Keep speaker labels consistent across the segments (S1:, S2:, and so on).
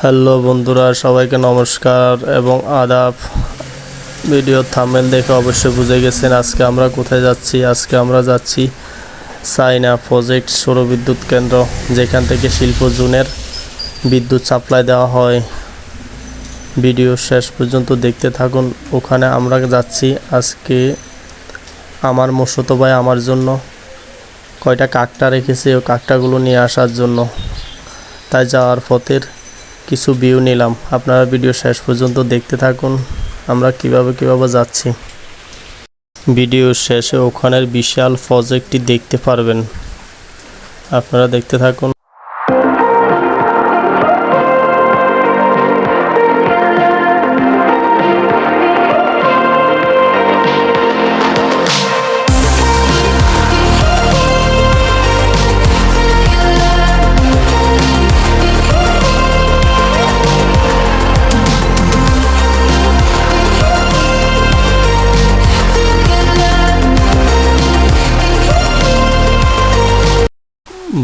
S1: Hello বন্ধুরা, সবাইকে নমস্কার এবং আদাব। ভিডিও থাম্বনেল দেখে অবশ্যই বুঝে গেছেন আজকে আমরা কোথায় যাচ্ছি। আজকে আমরা যাচ্ছি চায়না প্রজেক্ট সৌর বিদ্যুৎ কেন্দ্র, যেখান থেকে শিল্প জোনের বিদ্যুৎ সাপ্লাই দেওয়া হয়। ভিডিও শেষ পর্যন্ত দেখতে থাকুন। ওখানে আমরা যাচ্ছি আজকে। আমার মশতো ভাই আমার জন্য কয়টা কাকটা রেখেছে, ওই কাকটাগুলো নিয়ে আসার জন্য। তাই যাওয়ার পথের কিছু ভিউ নিলাম। আপনারা ভিডিও শেষ পর্যন্ত দেখতে থাকুন আমরা কিভাবে যাচ্ছি। ভিডিও শেষে ওখানের বিশাল প্রজেক্টটি দেখতে পারবেন, আপনারা দেখতে থাকুন।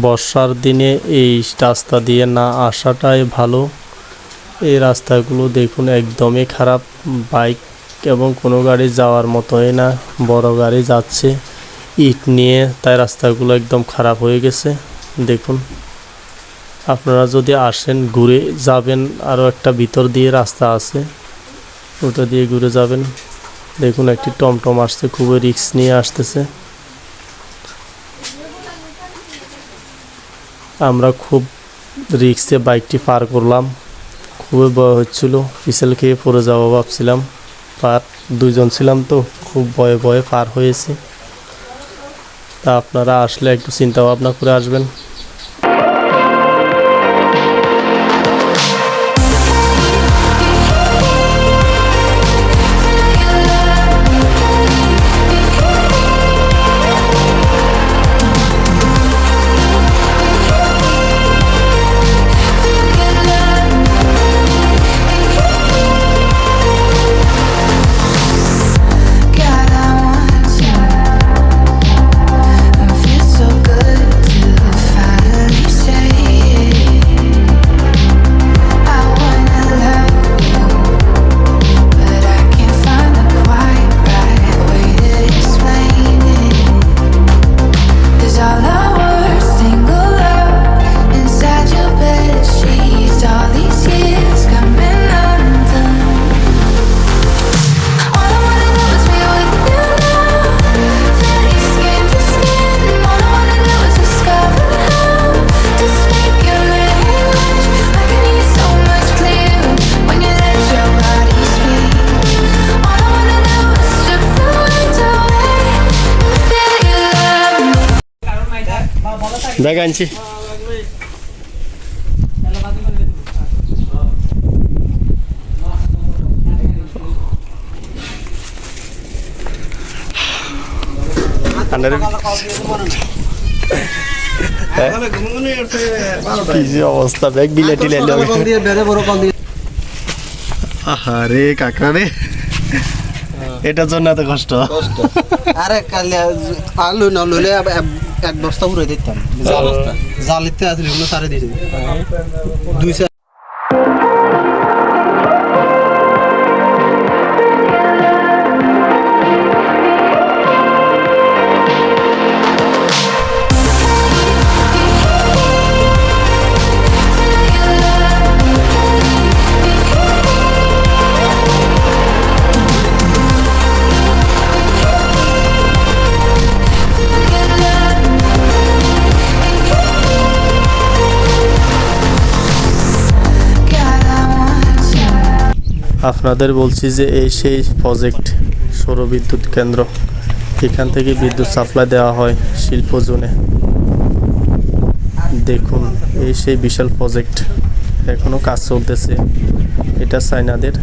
S1: বর্ষার দিনে এই রাস্তা দিয়ে না আসাটাই ভালো। এই রাস্তাগুলো দেখুন একদমই খারাপ, বাইক এবং কোনো গাড়ি যাওয়ার মতোই না। বড় গাড়ি যাচ্ছে ইট নিয়ে, তাই রাস্তাগুলো একদম খারাপ হয়ে গেছে। দেখুন, আপনারা যদি আসেন ঘুরে যাবেন, আরও একটা ভিতর দিয়ে রাস্তা আছে, ওটা দিয়ে ঘুরে যাবেন। দেখুন একটি টমটম আসছে, খুবই রিস্ক নিয়ে আসতেছে। আমরা খুব রিক্সে বাইকটি পার করলাম, খুবই ভয় হচ্ছিল, পিছল খেয়ে পড়ে যাবো ভাবছিলাম। দুইজন ছিলাম তো, খুব ভয়ে পার হয়েছে। তা আপনারা আসলে একটু চিন্তা ভাবনা করে আসবেন। ব্যাগ আনছি। অবস্থা ব্যাগ বিলেটি আরে কাকড়া রে, এটার জন্য এত কষ্ট।
S2: আরে কালি আলু না লইলে এক বস্তা পুরো দিতাম, জালিতে আসলে সারে দিয়েছে 200।
S1: আপনাদের বলছি যে এই সেই প্রজেক্ট সৌর বিদ্যুৎ কেন্দ্র, এখান থেকে বিদ্যুৎ সাপ্লাই দেওয়া হয় শিল্প জোনে। দেখুন এই সেই বিশাল প্রজেক্ট, এখনও কাজ চলতেছে। এটা চায়নাদের।